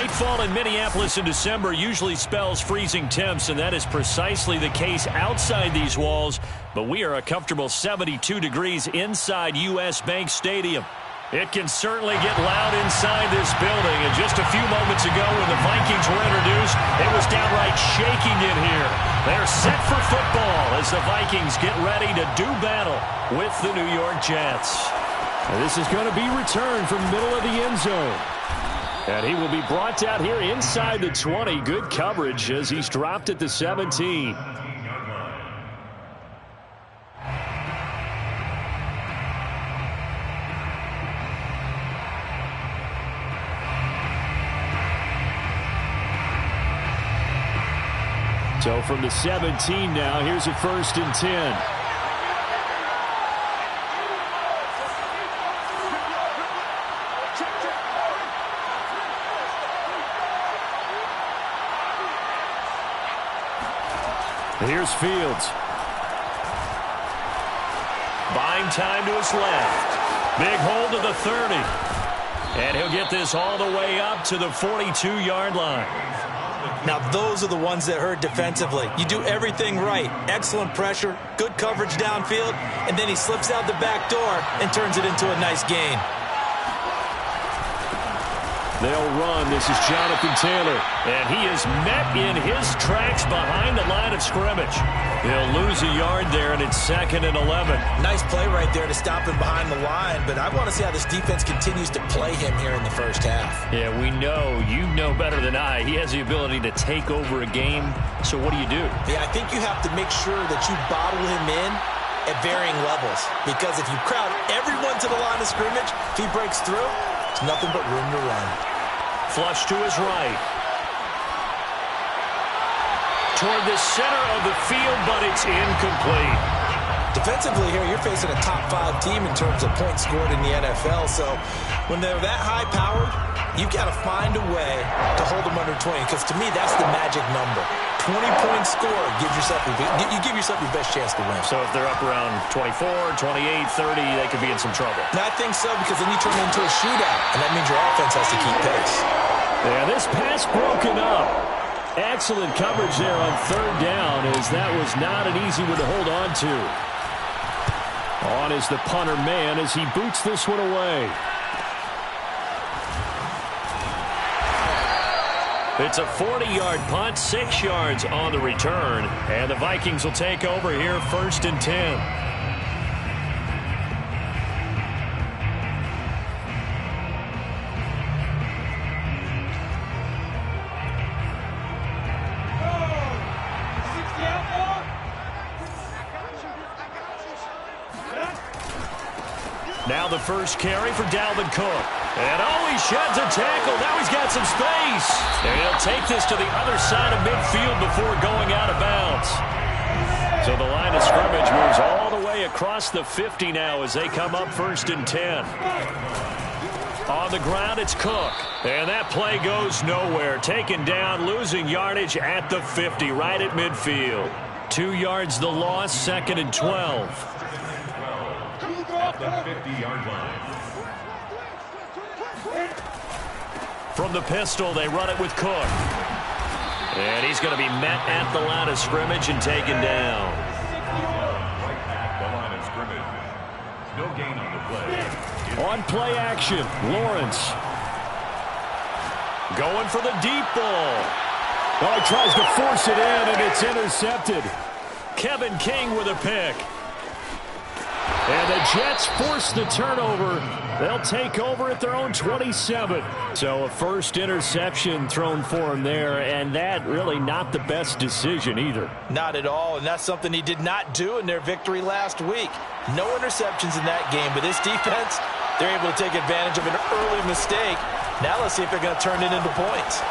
Nightfall in Minneapolis in December usually spells freezing temps, and that is precisely the case outside these walls. But we are a comfortable 72 degrees inside U.S. Bank Stadium. It can certainly get loud inside this building. And just a few moments ago when the Vikings were introduced, it was downright shaking in here. They're set for football as the Vikings get ready to do battle with the New York Jets. And this is going to be returned from the middle of the end zone. And he will be brought out here inside the 20. Good coverage as he's dropped at the 17. So from the 17 now, here's a 1st and 10. Here's Fields. Buying time to his left. Big hold to the 30. And he'll get this all the way up to the 42-yard line. Now, those are the ones that hurt defensively. You do everything right. Excellent pressure, good coverage downfield, and then he slips out the back door and turns it into a nice gain. They'll run. This is Jonathan Taylor. And he is met in his tracks behind the line of scrimmage. He'll lose a yard there, and it's 2nd and 11. Nice play right there to stop him behind the line, but I want to see how this defense continues to play him here in the first half. Yeah, we know. You know better than I. He has the ability to take over a game. So what do you do? Yeah, I think you have to make sure that you bottle him in at varying levels, because if you crowd everyone to the line of scrimmage, if he breaks through, it's nothing but room to run. Flush to his right. Toward the center of the field, but it's incomplete. Defensively here, you're facing a top 5 team in terms of points scored in the NFL. So when they're that high-powered, you've got to find a way to hold them under 20, because to me, that's the magic number. 20-point score gives yourself you give yourself your best chance to win. So if they're up around 24, 28, 30, they could be in some trouble. No, I think so, because then you turn it into a shootout, and that means your offense has to keep pace. Yeah, this pass broken up. Excellent coverage there on 3rd down, as that was not an easy one to hold on to. On is the punter man as he boots this one away. It's a 40-yard punt, 6 yards on the return, and the Vikings will take over here 1st and 10. Now the first carry for Dalvin Cook. And he sheds a tackle. Now he's got some space. And he'll take this to the other side of midfield before going out of bounds. So the line of scrimmage moves all the way across the 50 now as they come up 1st and 10. On the ground, it's Cook. And that play goes nowhere. Taken down, losing yardage at the 50, right at midfield. 2 yards the loss, 2nd and 12. At the 50-yard line. From the pistol, they run it with Cook. And he's going to be met at the line of scrimmage and taken down. Right at the line of scrimmage. No gain on the play. On play action, Lawrence. Going for the deep ball. Oh, he tries to force it in, and it's intercepted. Kevin King with a pick. And the Jets force the turnover. They'll take over at their own 27. So a first interception thrown for him there, and that really not the best decision either. Not at all, and that's something he did not do in their victory last week. No interceptions in that game, but this defense, they're able to take advantage of an early mistake. Now let's see if they're going to turn it into points.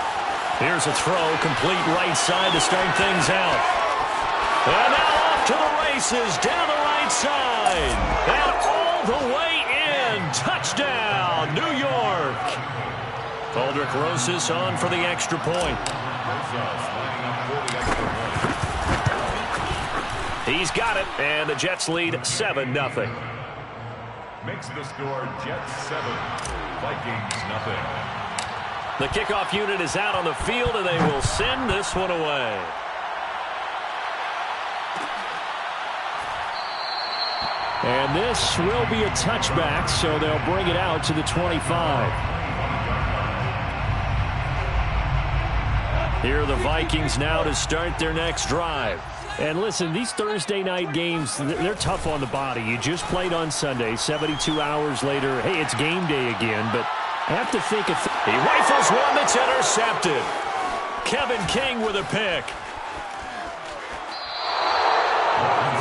Here's a throw, complete right side to start things out. And now off to the races, down the right side. And all the way in. Touchdown, New York. Aldrich Rosas on for the extra point. He's got it, and the Jets lead 7-0. Makes the score Jets 7, Vikings 0. The kickoff unit is out on the field, and they will send this one away. And this will be a touchback, so they'll bring it out to the 25. Here are the Vikings now to start their next drive. And listen, these Thursday night games, they're tough on the body. You just played on Sunday, 72 hours later. Hey, it's game day again, but I have to think he rifles one that's intercepted. Kevin King with a pick.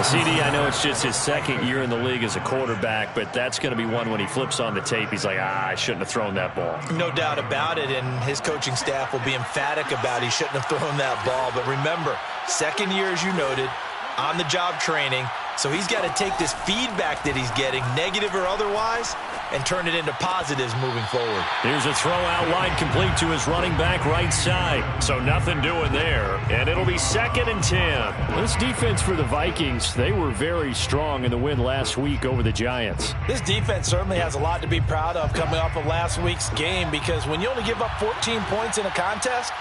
CD, I know it's just his second year in the league as a quarterback, but that's going to be one when he flips on the tape. He's like, I shouldn't have thrown that ball. No doubt about it, and his coaching staff will be emphatic about he shouldn't have thrown that ball. But remember, second year, as you noted, on-the-job training, so he's got to take this feedback that he's getting, negative or otherwise, and turn it into positives moving forward. Here's a throw out wide complete to his running back right side. So nothing doing there, and it'll be 2nd and 10. This defense for the Vikings, they were very strong in the win last week over the Giants. This defense certainly has a lot to be proud of coming off of last week's game, because when you only give up 14 points in a contest,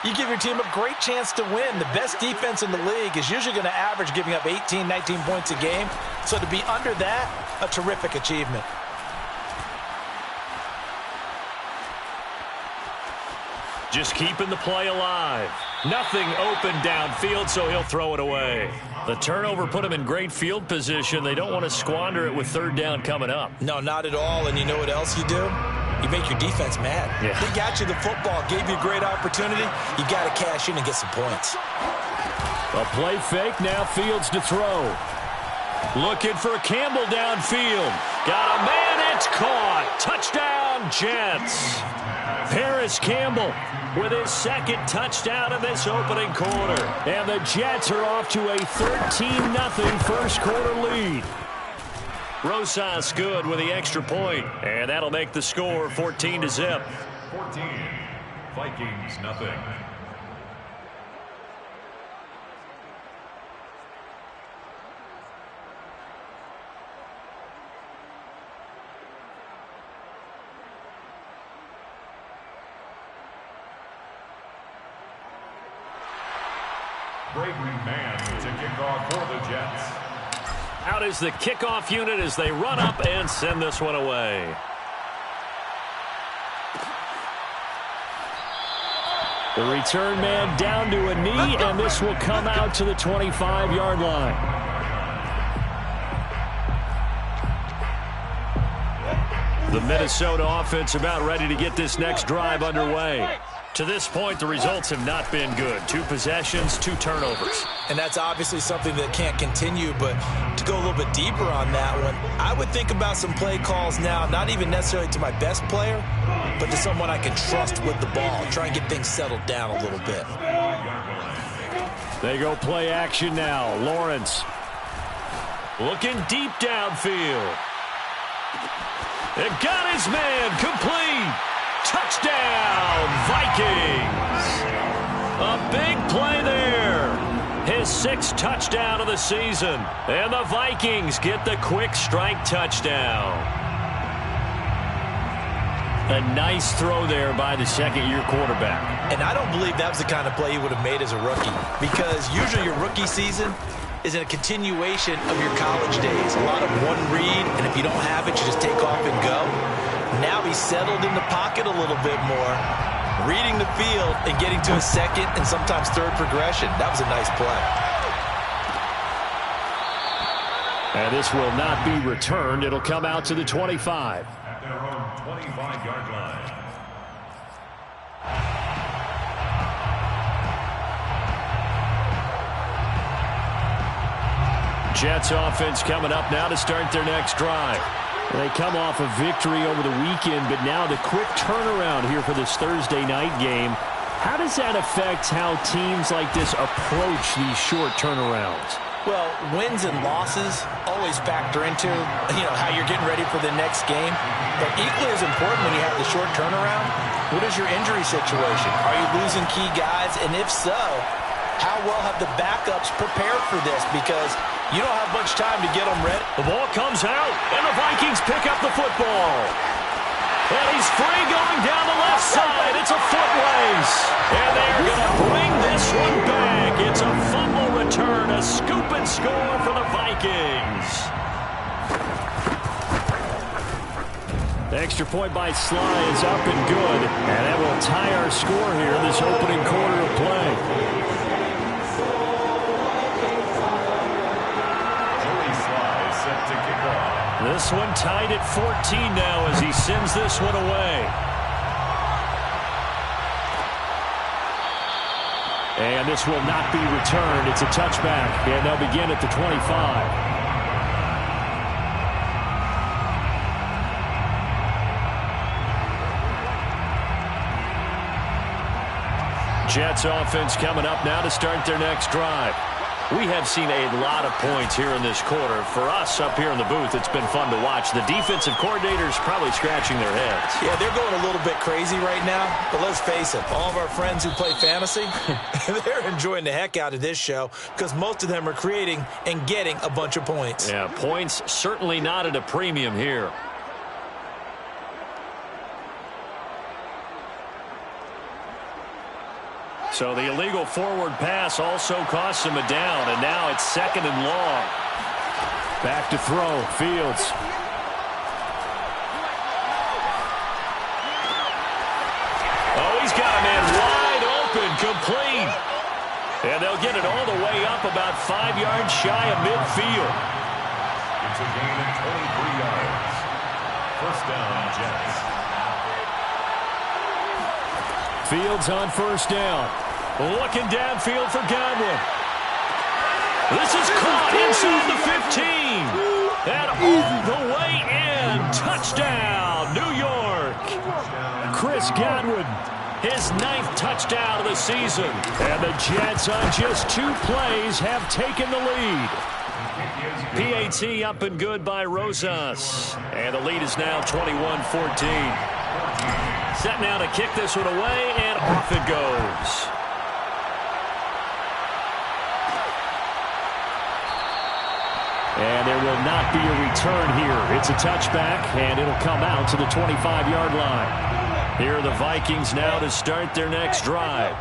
you give your team a great chance to win. The best defense in the league is usually going to average giving up 18, 19 points a game. So to be under that, a terrific achievement. Just keeping the play alive. Nothing open downfield, so he'll throw it away. The turnover put him in great field position. They don't want to squander it with 3rd down coming up. No, not at all. And you know what else you do? You make your defense mad. Yeah. They got you the football, gave you a great opportunity. You got to cash in and get some points. A play fake, now Fields to throw. Looking for Campbell downfield. Got a man, it's caught. Touchdown, Jets. Paris Campbell with his 2nd touchdown of this opening quarter. And the Jets are off to a 13-0 first quarter lead. Rosas good with the extra point, and that'll make the score 14-0. 14, Vikings nothing. Braden Mann to kick off for the Jets. Out is the kickoff unit as they run up and send this one away. The return man down to a knee, and this will come out to the 25-yard line. The Minnesota offense about ready to get this next drive underway. To this point, the results have not been good. 2 possessions, 2 turnovers. And that's obviously something that can't continue, but to go a little bit deeper on that one, I would think about some play calls now, not even necessarily to my best player, but to someone I can trust with the ball. Try and get things settled down a little bit. They go play action now. Lawrence looking deep downfield. It got his man complete. Touchdown, Vikings. A big play there. His 6th touchdown of the season. And the Vikings get the quick strike touchdown. A nice throw there by the 2nd-year quarterback. And I don't believe that was the kind of play he would have made as a rookie, because usually your rookie season is in a continuation of your college days. A lot of one read, and if you don't have it, you just take off and go. Now he's settled in the pocket a little bit more, reading the field and getting to a 2nd and sometimes 3rd progression. That was a nice play. And this will not be returned. It'll come out to the 25. At their own 25-yard line. Jets offense coming up now to start their next drive. They come off a victory over the weekend, but now the quick turnaround here for this Thursday night game. How does that affect how teams like this approach these short turnarounds? Well, wins and losses always factor into, how you're getting ready for the next game. But equally as important when you have the short turnaround, what is your injury situation? Are you losing key guys? And if so, how well have the backups prepared for this? Because you don't have much time to get them ready. The ball comes out, and the Vikings pick up the football. And he's free going down the left side. It's a foot race. And they're going to bring this one back. It's a fumble return, a scoop and score for the Vikings. The extra point by Sly is up and good. And that will tie our score here in this opening quarter of play. Set to kick off. This one tied at 14 now as he sends this one away. And this will not be returned. It's a touchback, and they'll begin at the 25. Jets offense coming up now to start their next drive. We have seen a lot of points here in this quarter. For us up here in the booth, it's been fun to watch. The defensive coordinators probably scratching their heads. Yeah, they're going a little bit crazy right now. But let's face it, all of our friends who play fantasy, they're enjoying the heck out of this show because most of them are creating and getting a bunch of points. Yeah, points certainly not at a premium here. So the illegal forward pass also costs him a down, and now it's 2nd and long. Back to throw, Fields. Oh, he's got a man wide open, complete. And they'll get it all the way up about 5 yards shy of midfield. It's a gain of 23 yards. First down, Jets. Fields on first down. Looking downfield for Godwin. This is caught inside the 15. And all the way in. Touchdown, New York. Chris Godwin, his 9th touchdown of the season. And the Jets on just 2 plays have taken the lead. PAT up and good by Rosas. And the lead is now 21-14. Set now to kick this one away, and off it goes. And there will not be a return here. It's a touchback, and it'll come out to the 25-yard line. Here are the Vikings now to start their next drive.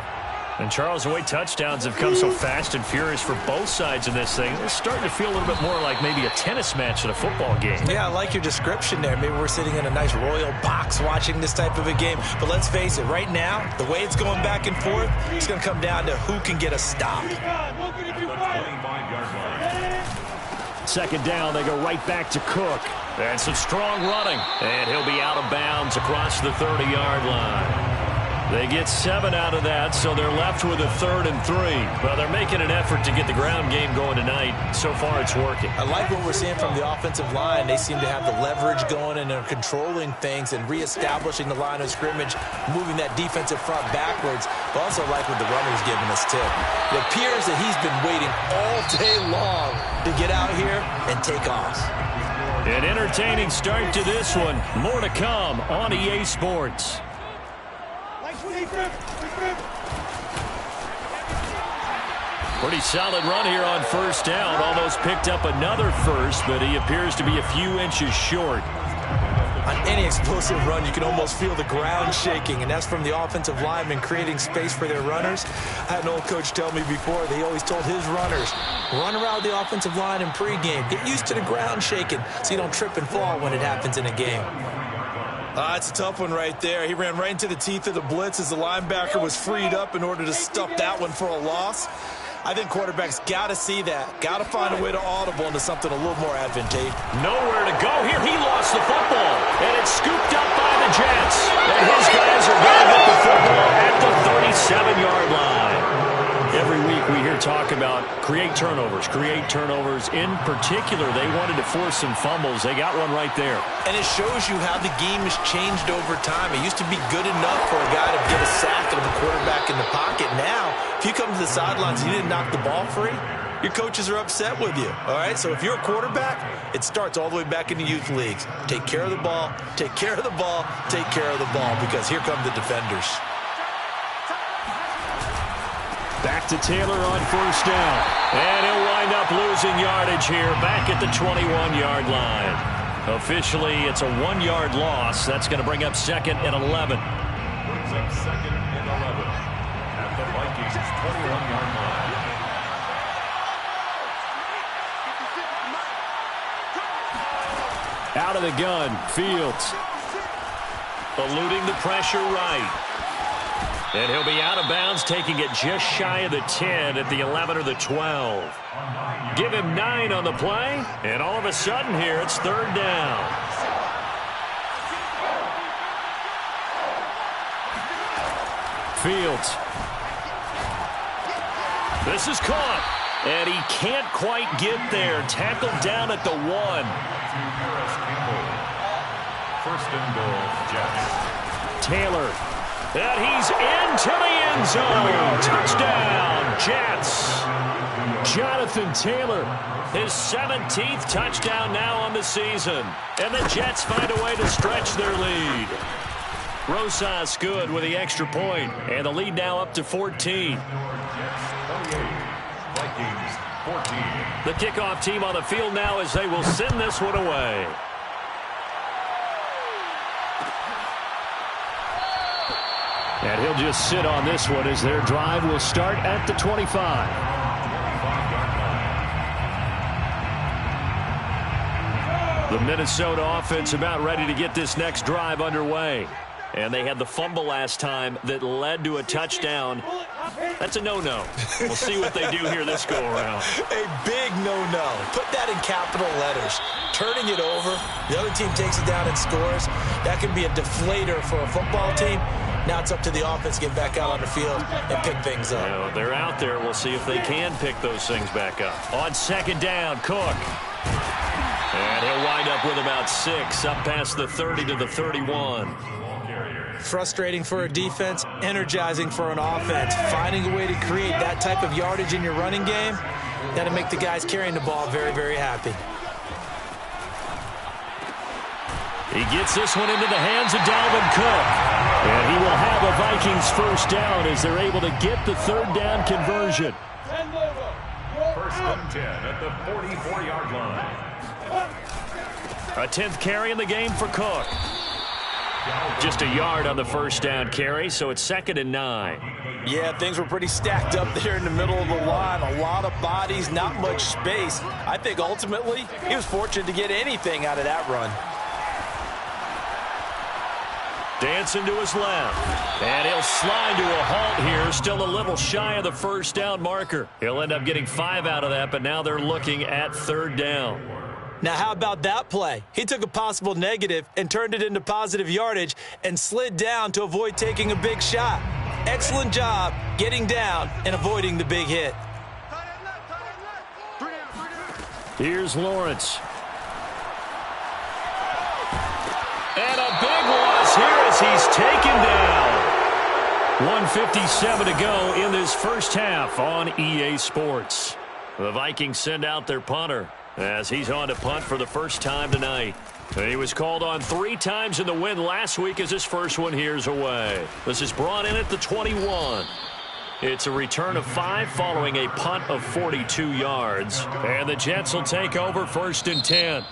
And, Charles, the way touchdowns have come so fast and furious for both sides in this thing, it's starting to feel a little bit more like maybe a tennis match at a football game. Yeah, I like your description there. Maybe we're sitting in a nice royal box watching this type of a game. But let's face it, right now, the way it's going back and forth, it's going to come down to who can get a stop. 2nd down, they go right back to Cook. And some strong running. And he'll be out of bounds across the 30-yard line. They get 7 out of that, so they're left with a 3rd and 3. Well, they're making an effort to get the ground game going tonight. So far, it's working. I like what we're seeing from the offensive line. They seem to have the leverage going and are controlling things and reestablishing the line of scrimmage, moving that defensive front backwards. But also like what the runner's giving us, too. It appears that he's been waiting all day long to get out here and take off. An entertaining start to this one. More to come on EA Sports. Pretty solid run here on first down. Almost picked up another first, but he appears to be a few inches short. On any explosive run, you can almost feel the ground shaking, and that's from the offensive linemen creating space for their runners. I had an old coach tell me before, they always told his runners, run around the offensive line in pregame. Get used to the ground shaking so you don't trip and fall when it happens in a game. It's a tough one right there. He ran right into the teeth of the blitz as the linebacker was freed up in order to stuff that one for a loss. I think quarterbacks got to see that. Got to find a way to audible into something a little more advantageous. Nowhere to go here. He lost the football. And it's scooped up by the Jets. And his guys are going to get the football at the 37-yard line. Every week we hear talk about create turnovers. In particular, they wanted to force some fumbles. They got one right there. And it shows you how the game has changed over time. It used to be good enough for a guy to get a sack and a quarterback in the pocket. Now, if you come to the sidelines and you didn't knock the ball free, your coaches are upset with you. All right, so if you're a quarterback, it starts all the way back in the youth leagues. Take care of the ball, take care of the ball, take care of the ball, because here come the defenders. Back to Taylor on first down. And he'll wind up losing yardage here back at the 21-yard line. Officially, it's a 1-yard loss. That's going to bring up 2nd and 11. Brings up 2nd and 11 at the Vikes' 21-yard line. Out of the gun, Fields. Eluding the pressure right. And he'll be out of bounds, taking it just shy of the 10 at the 11 or the 12. Give him 9 on the play, and all of a sudden here, it's 3rd down. Fields. This is caught, and he can't quite get there. Tackled down at the 1. First and goal, Jets. Taylor. And he's into the end zone. Touchdown, Jets. Jonathan Taylor. His 17th touchdown now on the season. And the Jets find a way to stretch their lead. Rosas good with the extra point, and the lead now up to 14. Vikings 14. The kickoff team on the field now as they will send this one away. And he'll just sit on this one as their drive will start at the 25. The Minnesota offense about ready to get this next drive underway. And they had the fumble last time that led to a touchdown. That's a no-no. We'll see what they do here this go-around. A big no-no. Put that in capital letters. Turning it over, the other team takes it down and scores. That can be a deflator for a football team. Now it's up to the offense to get back out on the field and pick things up. Well, they're out there. We'll see if they can pick those things back up. On 2nd down, Cook. And he'll wind up with about 6, up past the 30 to the 31. Frustrating for a defense, energizing for an offense. Finding a way to create that type of yardage in your running game, that'll make the guys carrying the ball very, very happy. He gets this one into the hands of Dalvin Cook. And he will have a Vikings first down as they're able to get the 3rd down conversion. First and 10 at the 44-yard line. A 10th carry in the game for Cook. Just a yard on the first down carry, so it's 2nd and 9. Yeah, things were pretty stacked up there in the middle of the line. A lot of bodies, not much space. I think ultimately he was fortunate to get anything out of that run. Dancing to his left. And he'll slide to a halt here. Still a little shy of the first down marker. He'll end up getting 5 out of that, but now they're looking at 3rd down. Now, how about that play? He took a possible negative and turned it into positive yardage and slid down to avoid taking a big shot. Excellent job getting down and avoiding the big hit. Here's Lawrence. And a big loss here as he's taken down. 1:57 to go in this first half on EA Sports. The Vikings send out their punter as he's on to punt for the first time tonight. He was called on 3 times in the win last week as his first one here's away. This is brought in at the 21. It's a return of 5 following a punt of 42 yards. And the Jets will take over 1st and 10.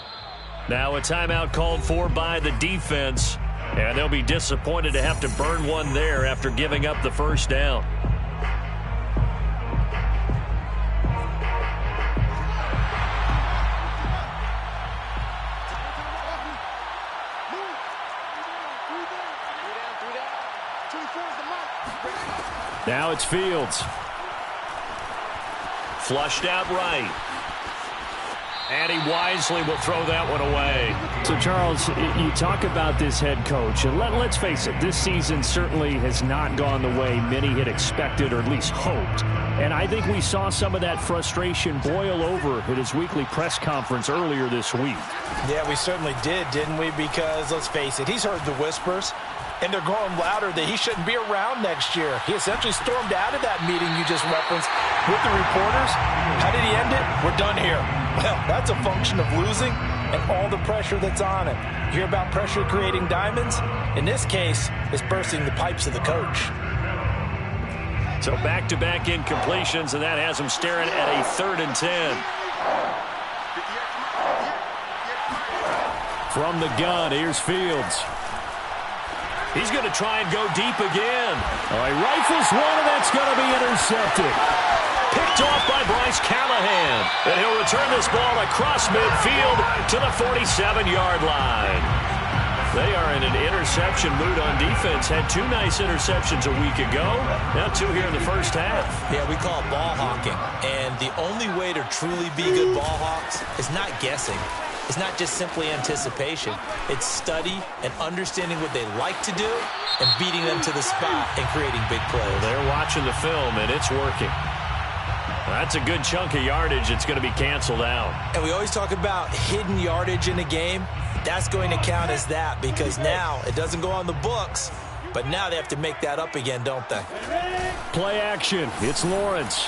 Now a timeout called for by the defense. And they'll be disappointed to have to burn one there after giving up the first down. Now it's Fields. Flushed out right. And he wisely will throw that one away. So, Charles, you talk about this head coach, and let's face it, this season certainly has not gone the way many had expected or at least hoped. And I think we saw some of that frustration boil over at his weekly press conference earlier this week. Yeah, we certainly did, didn't we? Because, let's face it, he's heard the whispers, and they're growing louder that he shouldn't be around next year. He essentially stormed out of that meeting you just referenced with the reporters. How did he end it? We're done here. Well, that's a function of losing and all the pressure that's on it. You hear about pressure creating diamonds? In this case, it's bursting the pipes of the coach. So back-to-back incompletions, and that has him staring at a 3rd and 10. From the gun, here's Fields. He's going to try and go deep again. He rifles one, and that's going to be intercepted. Picked off by Bryce Callahan. And he'll return this ball across midfield to the 47-yard line. They are in an interception mood on defense. Had 2 nice interceptions a week ago. Now 2 here in the first half. Yeah, we call it ball hawking. And the only way to truly be good ball hawks is not guessing. It's not just simply anticipation. It's study and understanding what they like to do and beating them to the spot and creating big plays. They're watching the film, and it's working. That's a good chunk of yardage. It's going to be canceled out. And we always talk about hidden yardage in a game. That's going to count as that because now it doesn't go on the books, but now they have to make that up again, don't they? Play action. It's Lawrence.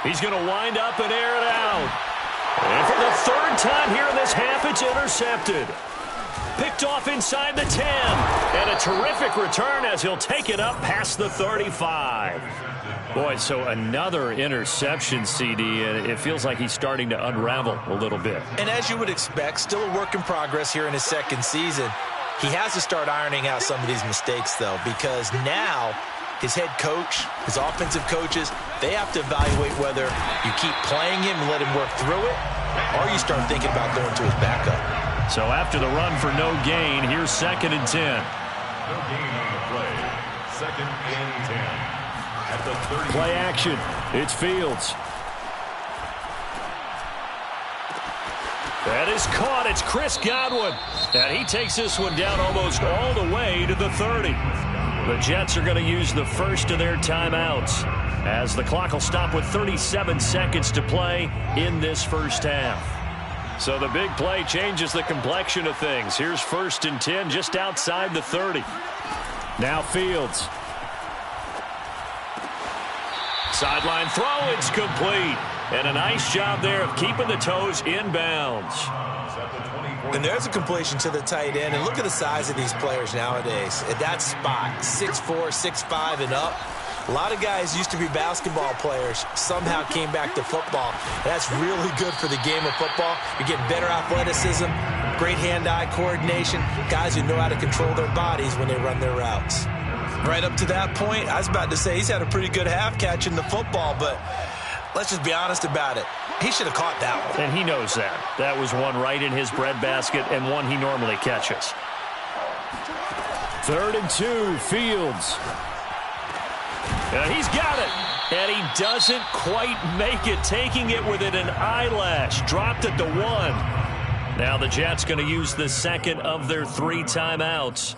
He's going to wind up and air it out. And for the 3rd time here in this half, it's intercepted. Picked off inside the 10. And a terrific return as he'll take it up past the 35. Boy, so another interception, CD, and it feels like he's starting to unravel a little bit. And as you would expect, still a work in progress here in his 2nd season. He has to start ironing out some of these mistakes, though, because now his head coach, his offensive coaches, they have to evaluate whether you keep playing him and let him work through it, or you start thinking about going to his backup. So after the run for no gain, here's 2nd and 10. No gain on the play. 2nd and 10. At the 30. Play action. It's Fields. That is caught. It's Chris Godwin. And he takes this one down almost all the way to the 30. The Jets are going to use the first of their timeouts as the clock will stop with 37 seconds to play in this first half. So the big play changes the complexion of things. Here's 1st and 10 just outside the 30. Now Fields. Sideline throw, it's complete. And a nice job there of keeping the toes inbounds. And there's a completion to the tight end. And look at the size of these players nowadays. At that spot, 6'4", 6'5", and up. A lot of guys used to be basketball players, somehow came back to football. That's really good for the game of football. You're getting better athleticism, great hand-eye coordination, guys who know how to control their bodies when they run their routes. Right up to that point, I was about to say he's had a pretty good half catching the football, but let's just be honest about it. He should have caught that one. And he knows that. That was one right in his breadbasket and one he normally catches. 3rd and 2, Fields. And he's got it. And he doesn't quite make it, taking it within an eyelash. Dropped at the 1. Now the Jets going to use the 2nd of their 3 timeouts,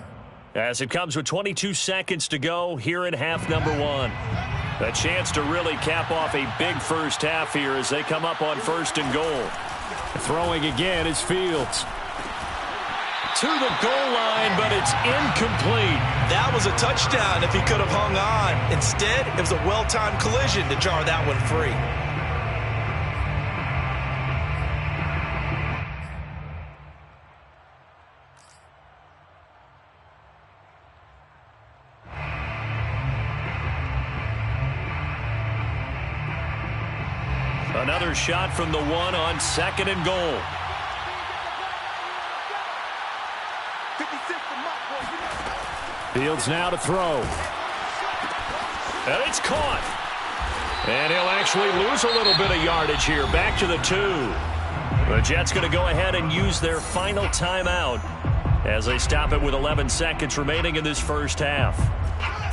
as it comes with 22 seconds to go here in half number 1. A chance to really cap off a big first half here as they come up on 1st and goal. Throwing again is Fields. To the goal line, but it's incomplete. That was a touchdown if he could have hung on. Instead, it was a well-timed collision to jar that one free. Another shot from the 1 on 2nd and goal. Fields now to throw. And it's caught. And he'll actually lose a little bit of yardage here. Back to the 2. The Jets going to go ahead and use their final timeout as they stop it with 11 seconds remaining in this first half.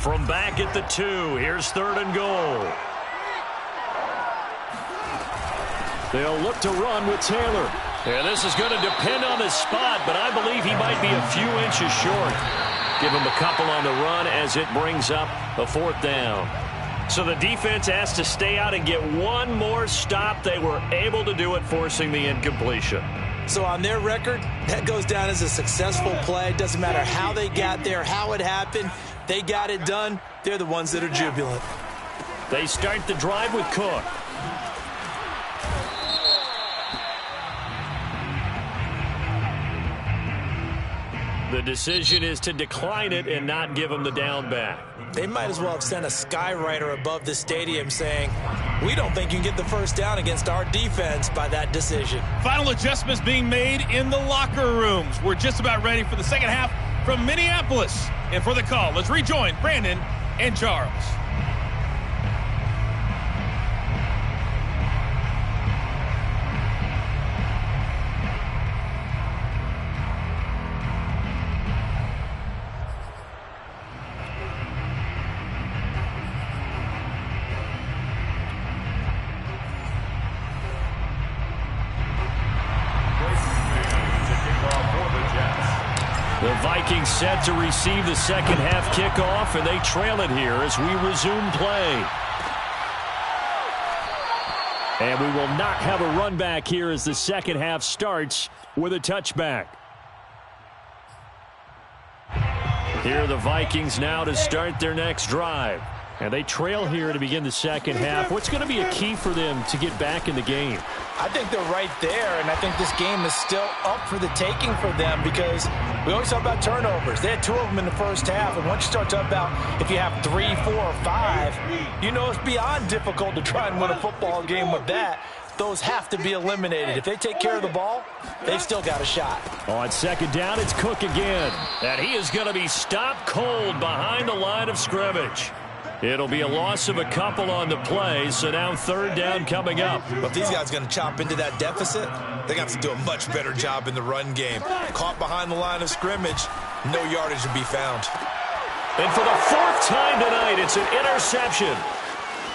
From back at the 2, here's 3rd and goal. They'll look to run with Taylor. And this is going to depend on the spot, but I believe he might be a few inches short. Give him a couple on the run as it brings up a 4th down. So the defense has to stay out and get one more stop. They were able to do it, forcing the incompletion. So on their record, that goes down as a successful play. Doesn't matter how they got there, how it happened. They got it done. They're the ones that are jubilant. They start the drive with Cook. The decision is to decline it and not give him the down back. They might as well have sent a skywriter above the stadium saying, we don't think you can get the first down against our defense by that decision. Final adjustments being made in the locker rooms. We're just about ready for the second half from Minneapolis. And for the call, let's rejoin Brandon and Charles. The Vikings set to receive the second half kickoff, and they trail it here as we resume play. And we will not have a run back here as the second half starts with a touchback. Here are the Vikings now to start their next drive. And they trail here to begin the second half. What's going to be a key for them to get back in the game? I think they're right there, and I think this game is still up for the taking for them because we always talk about turnovers. They had 2 of them in the first half, and once you start talking about if you have 3, 4, or 5, you know it's beyond difficult to try and win a football game with that. Those have to be eliminated. If they take care of the ball, they've still got a shot. On second down, it's Cook again. And he is going to be stopped cold behind the line of scrimmage. It'll be a loss of a couple on the play, so now third down coming up. But if these guys are going to chop into that deficit, they got to do a much better job in the run game. Caught behind the line of scrimmage, no yardage to be found. And for the 4th time tonight, it's an interception.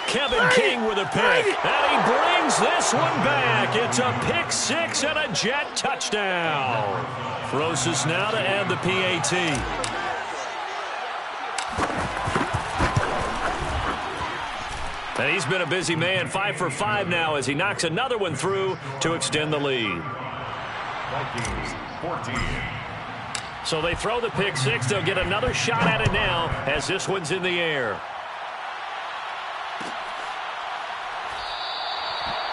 Kevin King with a pick, and he brings this one back. It's a pick 6 and a Jet touchdown. Rosas now to add the PAT. And he's been a busy man, 5 for 5 now as he knocks another one through to extend the lead. Vikings 14. So they throw the pick 6. They'll get another shot at it now as this one's in the air.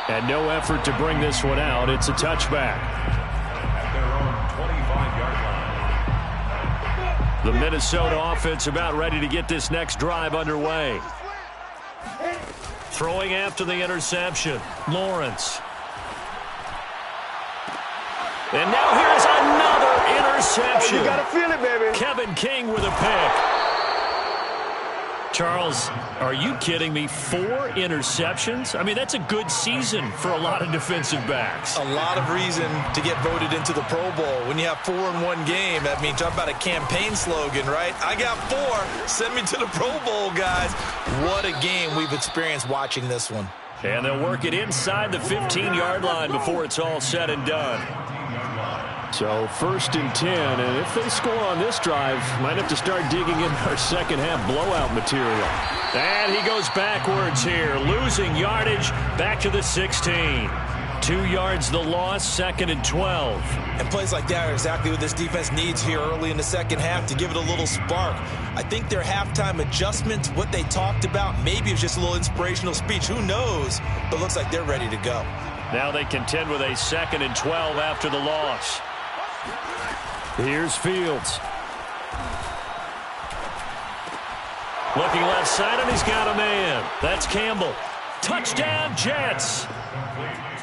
And no effort to bring this one out. It's a touchback. At their own 25-yard line. The Minnesota offense about ready to get this next drive underway. Throwing after the interception, Lawrence. And now here's another interception. You gotta feel it, baby. Kevin King with a pick. Charles, are you kidding me? 4 interceptions? I mean, that's a good season for a lot of defensive backs. A lot of reason to get voted into the Pro Bowl. When you have 4 in one game, I mean, talk about a campaign slogan, right? I got 4. Send me to the Pro Bowl, guys. What a game we've experienced watching this one. And they'll work it inside the 15-yard line before it's all said and done. So 1st and 10, and if they score on this drive, might have to start digging in our second half blowout material. And he goes backwards here, losing yardage back to the 16. 2 yards the loss, 2nd and 12. And plays like that are exactly what this defense needs here early in the second half to give it a little spark. I think their halftime adjustment, what they talked about, maybe it was just a little inspirational speech. Who knows? But looks like they're ready to go. Now they contend with a 2nd and 12 after the loss. Here's Fields. Looking left side, and he's got a man. That's Campbell. Touchdown, Jets.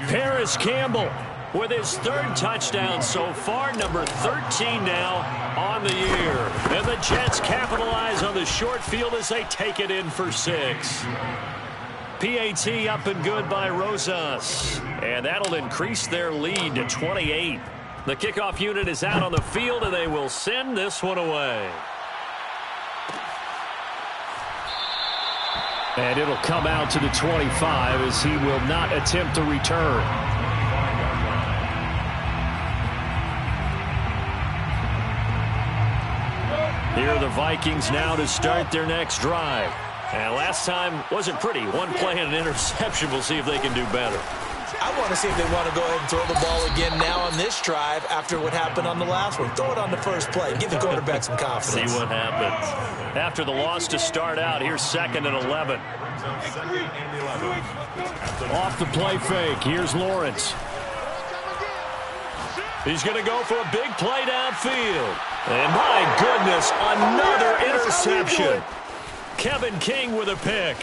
Paris Campbell with his 3rd touchdown so far, number 13 now on the year. And the Jets capitalize on the short field as they take it in for 6. PAT up and good by Rosas. And that'll increase their lead to 28. The kickoff unit is out on the field, and they will send this one away. And it'll come out to the 25 as he will not attempt to return. Here are the Vikings now to start their next drive. And last time wasn't pretty. 1 play and an interception. We'll see if they can do better. I want to see if they want to go ahead and throw the ball again now on this drive after what happened on the last one. Throw it on the first play. Give the quarterback some confidence. See what happens. After the loss to start out, here's 2nd and 11. Off the play fake. Here's Lawrence. He's going to go for a big play downfield. And my goodness, another interception. Kevin King with a pick.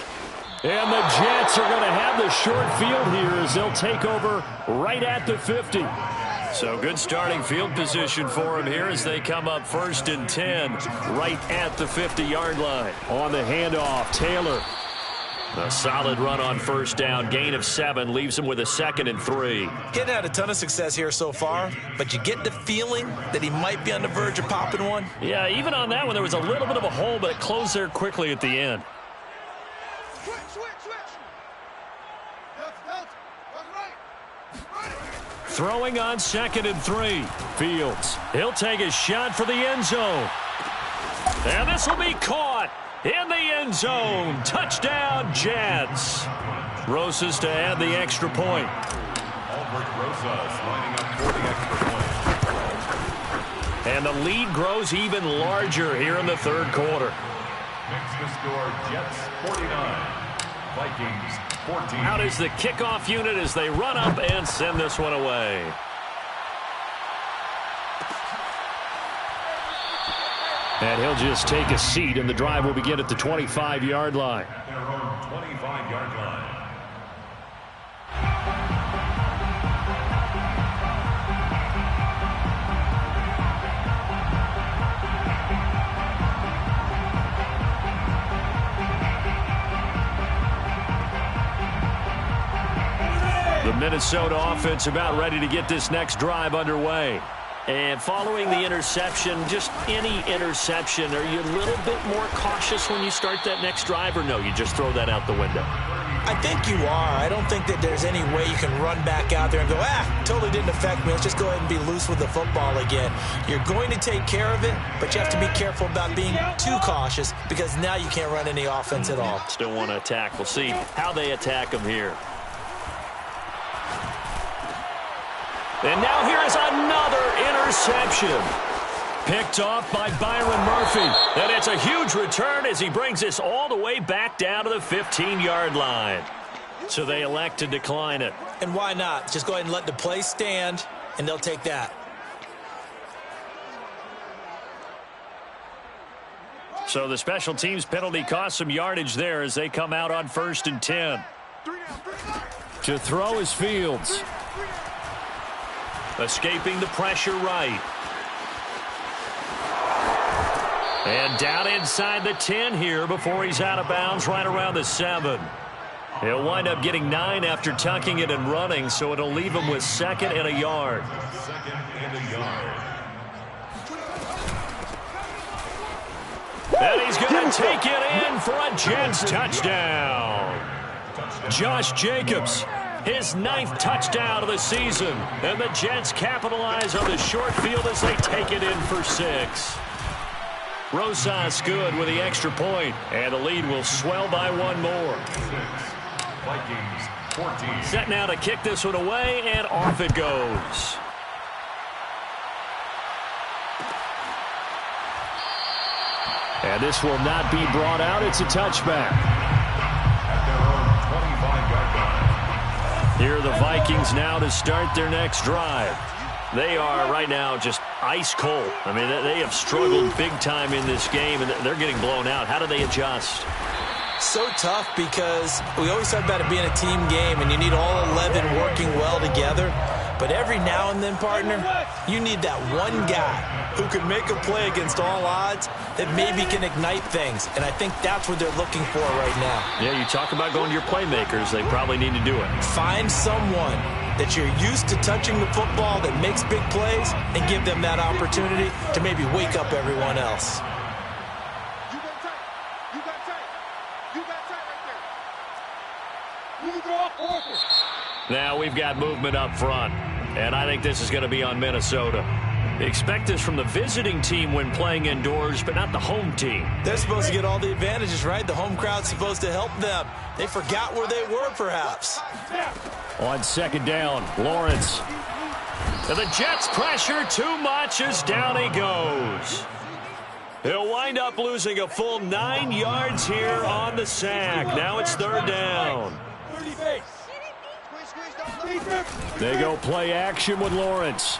And the Jets are going to have the short field here as they'll take over right at the 50. So good starting field position for him here as they come up 1st and 10 right at the 50-yard line. On the handoff, Taylor. A solid run on 1st down, gain of 7, leaves him with a 2nd and 3. Getting had a ton of success here so far, but you get the feeling that he might be on the verge of popping one. Yeah, even on that one, there was a little bit of a hole, but it closed there quickly at the end. Throwing on 2nd and 3. Fields. He'll take a shot for the end zone. And this will be caught in the end zone. Touchdown, Jets. Rosas to add the extra point. Albert Rosas lining up for the extra point. And the lead grows even larger here in the 3rd quarter. Makes the score Jets 49, Vikings 14. Out is the kickoff unit as they run up and send this one away. And he'll just take a seat, and the drive will begin at the 25-yard line. Their own 25-yard line. The Minnesota offense about ready to get this next drive underway. And following the interception, just any interception, are you a little bit more cautious when you start that next drive, or no, you just throw that out the window? I think you are. I don't think that there's any way you can run back out there and go, totally didn't affect me. Let's just go ahead and be loose with the football again. You're going to take care of it, but you have to be careful about being too cautious because now you can't run any offense at all. Still want to attack. We'll see how they attack them here. And now here is another interception. Picked off by Byron Murphy. And it's a huge return as he brings this all the way back down to the 15-yard line. So they elect to decline it. And why not? Just go ahead and let the play stand, and they'll take that. So the special teams penalty cost some yardage there as they come out on 1st and 10. To throw is Fields. Escaping the pressure right. And down inside the 10 here before he's out of bounds right around the 7. He'll wind up getting 9 after tucking it and running, so it'll leave him with 2nd and a yard. 2nd and a yard. And he's going to take it in for a Jets touchdown. Josh Jacobs, his 9th touchdown of the season. And the Jets capitalize on the short field as they take it in for 6. Rosas good with the extra point, and the lead will swell by 1 more. 6, Vikings 14. Set now to kick this one away, and off it goes. And this will not be brought out. It's a touchback. At their own 25-yard line. Here are the Vikings now to start their next drive. They are right now just ice cold. I mean, they have struggled big time in this game, and they're getting blown out. How do they adjust? So tough because we always talk about it being a team game, and you need all 11 working well together. But every now and then, partner, you need that one guy who can make a play against all odds that maybe can ignite things. And I think that's what they're looking for right now. Yeah, you talk about going to your playmakers. They probably need to do it. Find someone that you're used to touching the football that makes big plays and give them that opportunity to maybe wake up everyone else. Now we've got movement up front, and I think this is going to be on Minnesota. They expect this from the visiting team when playing indoors, but not the home team. They're supposed to get all the advantages, right? The home crowd's supposed to help them. They forgot where they were, perhaps. On 2nd down, Lawrence. And the Jets pressure too much as down he goes. He'll wind up losing a full 9 yards here on the sack. Now it's 3rd down. They go play action with Lawrence.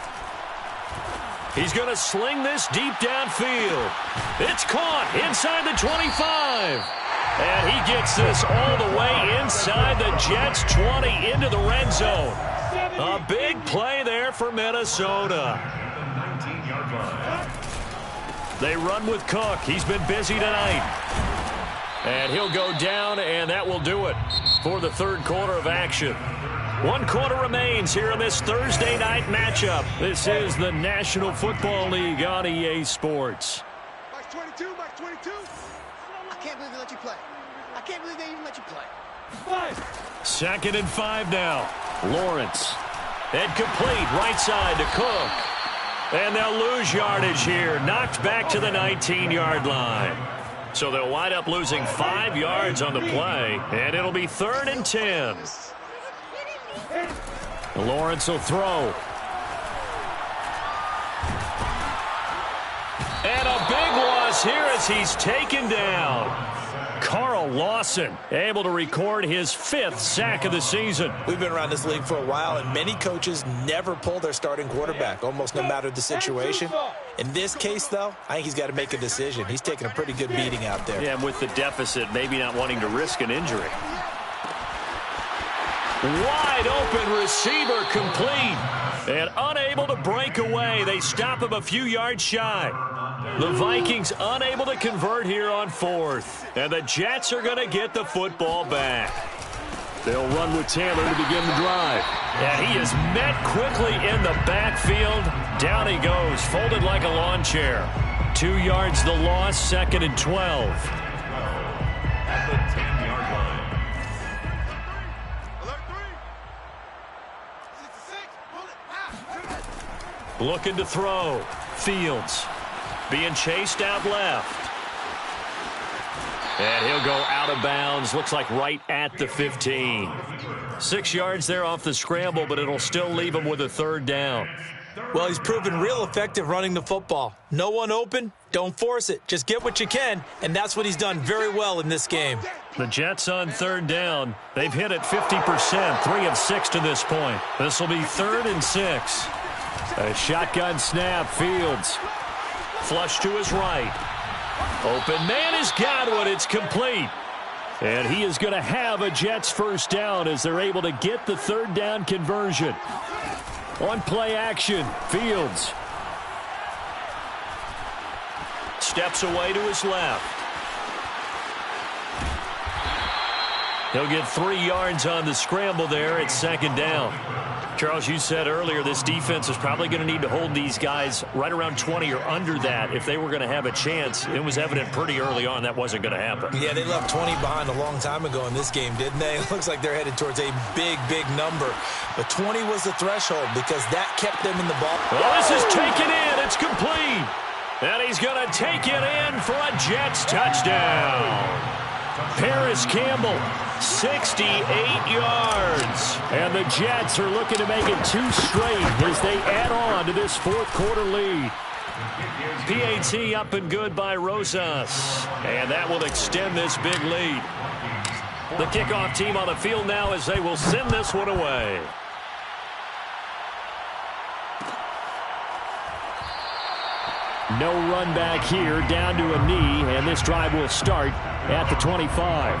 He's going to sling this deep downfield. It's caught inside the 25. And he gets this all the way inside the Jets' 20 into the red zone. A big play there for Minnesota. They run with Cook. He's been busy tonight. And he'll go down, and that will do it for the third quarter of action. 1 quarter remains here in this Thursday night matchup. This is the National Football League on EA Sports. Mike 22, Mike 22. I can't believe they let you play. I can't believe they even let you play. 2nd and 5 now. Lawrence. And complete right side to Cook. And they'll lose yardage here. Knocked back to the 19-yard line. So they'll wind up losing 5 yards on the play. And it'll be 3rd and 10. Lawrence will throw. And a big loss here as he's taken down. Carl Lawson able to record his 5th sack of the season. We've been around this league for a while, and many coaches never pull their starting quarterback, almost no matter the situation. In this case, though, I think he's got to make a decision. He's taking a pretty good beating out there. Yeah, and with the deficit, maybe not wanting to risk an injury. Wide open receiver complete. And unable to break away. They stop him a few yards shy. The Vikings unable to convert here on 4th. And the Jets are going to get the football back. They'll run with Taylor to begin the drive. And he is met quickly in the backfield. Down he goes, folded like a lawn chair. 2 yards the loss, 2nd and 12. At the 10-yard line. Looking to throw. Fields being chased out left. And he'll go out of bounds. Looks like right at the 15. 6 yards there off the scramble, but it'll still leave him with a 3rd down. Well, he's proven real effective running the football. No one open, don't force it. Just get what you can, and that's what he's done very well in this game. The Jets on 3rd down. They've hit it 50%, 3 of 6 to this point. This will be 3rd and 6. A shotgun snap, Fields. Flush to his right. Open man has got one. It's complete. And he is going to have a Jets 1st down as they're able to get the 3rd down conversion. On play action, Fields. Steps away to his left. He'll get 3 yards on the scramble there at 2nd down. Charles, you said earlier this defense is probably going to need to hold these guys right around 20 or under that if they were going to have a chance. It was evident pretty early on that wasn't going to happen. Yeah, they left 20 behind a long time ago in this game, didn't they? It looks like they're headed towards a big, big number. But 20 was the threshold because that kept them in the ball. Well, this is taken in. It's complete. And he's going to take it in for a Jets touchdown. Paris Campbell, 68 yards. And the Jets are looking to make it 2 straight as they add on to this 4th quarter lead. PAT up and good by Rosas. And that will extend this big lead. The kickoff team on the field now as they will send this one away. No run back here, down to a knee, and this drive will start at the 25.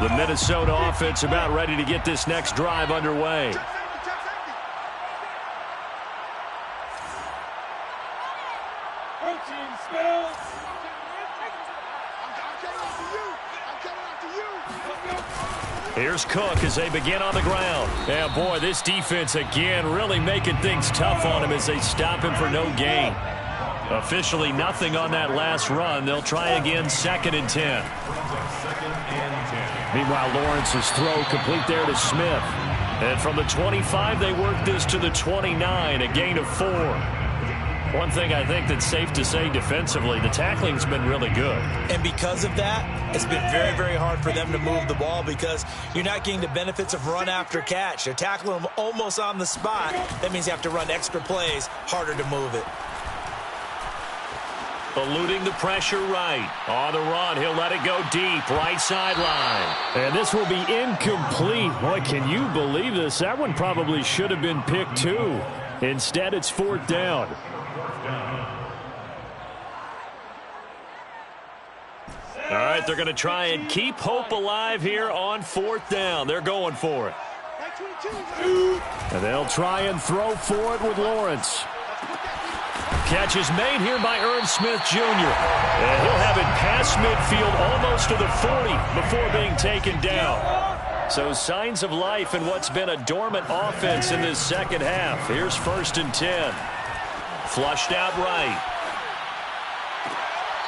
The Minnesota offense about ready to get this next drive underway. Here's Cook as they begin on the ground. Yeah, boy, this defense again really making things tough on him as they stop him for no gain. Officially nothing on that last run. They'll try again, 2nd and 10. Meanwhile, Lawrence's throw complete there to Smith. And from the 25, they work this to the 29, a gain of 4. One thing I think that's safe to say defensively, the tackling's been really good. And because of that, it's been very, very hard for them to move the ball because you're not getting the benefits of run after catch. They're tackling them almost on the spot. That means you have to run extra plays, harder to move it. Eluding the pressure right. On the run, he'll let it go deep, right sideline. And this will be incomplete. Boy, can you believe this? That one probably should have been picked too. Instead, it's 4th down. All right, they're going to try and keep hope alive here on 4th down. They're going for it. And they'll try and throw for it with Lawrence. Catch is made here by Irv Smith Jr. And he'll have it past midfield almost to the 40 before being taken down. So signs of life in what's been a dormant offense in this second half. Here's 1st and 10. Flushed out right.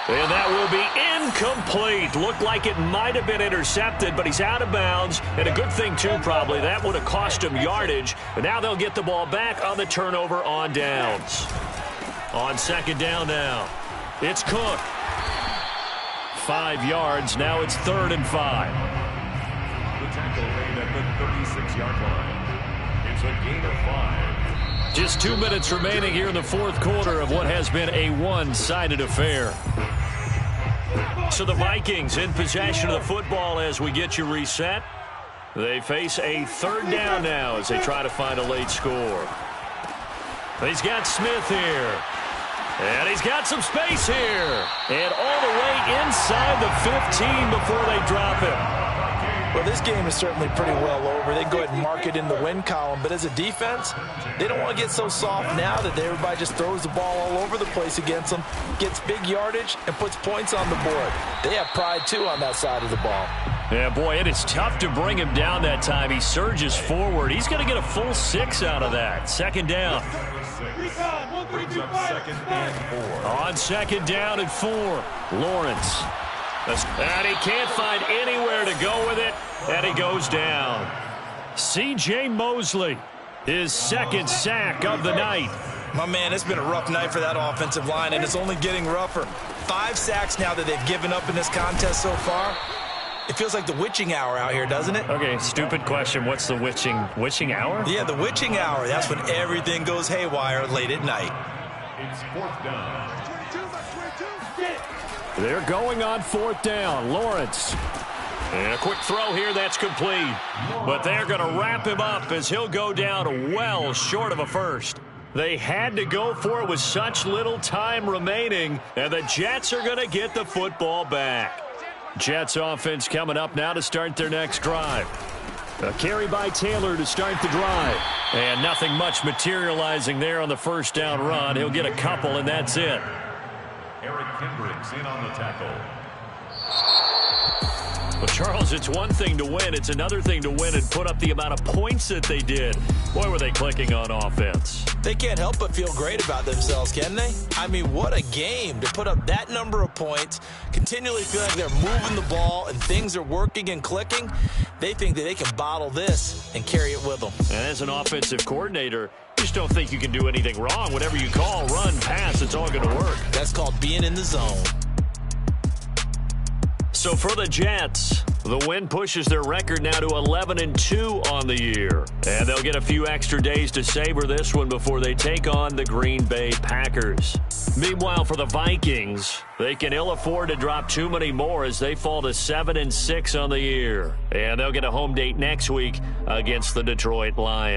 And that will be incomplete. Looked like it might have been intercepted, but he's out of bounds. And a good thing, too, probably. That would have cost him yardage. But now they'll get the ball back on the turnover on downs. On 2nd down now, it's Cook. 5 yards. Now it's 3rd and 5. The tackle made at the 36-yard line. It's a gain of 5. Just 2 minutes remaining here in the 4th quarter of what has been a one-sided affair. So the Vikings in possession of the football as we get you reset. They face a 3rd down now as they try to find a late score. He's got Smith here. And he's got some space here. And all the way inside the 15 before they drop him. Well, this game is certainly pretty well over. They can go ahead and mark it in the win column. But as a defense, they don't want to get so soft now that everybody just throws the ball all over the place against them, gets big yardage, and puts points on the board. They have pride, too, on that side of the ball. Yeah, boy, it is tough to bring him down that time. He surges forward. He's going to get a full 6 out of that. 2nd down. Brings up 2nd and 4. On 2nd down and 4, Lawrence. And he can't find anywhere to go with it, and he goes down. C.J. Mosley, his 2nd sack of the night. My man, it's been a rough night for that offensive line, and it's only getting rougher. 5 sacks now that they've given up in this contest so far. It feels like the witching hour out here, doesn't it? Okay, stupid question. What's the witching hour? Yeah, the witching hour. That's when everything goes haywire late at night. It's 4th down. They're going on 4th down. Lawrence. And a quick throw here that's complete. But they're going to wrap him up as he'll go down well short of a first. They had to go for it with such little time remaining. And the Jets are going to get the football back. Jets offense coming up now to start their next drive. A carry by Taylor to start the drive. And nothing much materializing there on the 1st down run. He'll get a couple, and that's it. Eric Kendricks in on the tackle. Well, Charles, it's one thing to win. It's another thing to win and put up the amount of points that they did. Boy, were they clicking on offense. They can't help but feel great about themselves, can they? I mean, what a game to put up that number of points, continually feel like they're moving the ball and things are working and clicking. They think that they can bottle this and carry it with them. And as an offensive coordinator, you just don't think you can do anything wrong. Whatever you call, run, pass, it's all going to work. That's called being in the zone. So for the Jets, the win pushes their record now to 11-2 on the year. And they'll get a few extra days to savor this one before they take on the Green Bay Packers. Meanwhile, for the Vikings, they can ill afford to drop too many more as they fall to 7-6 on the year. And they'll get a home date next week against the Detroit Lions.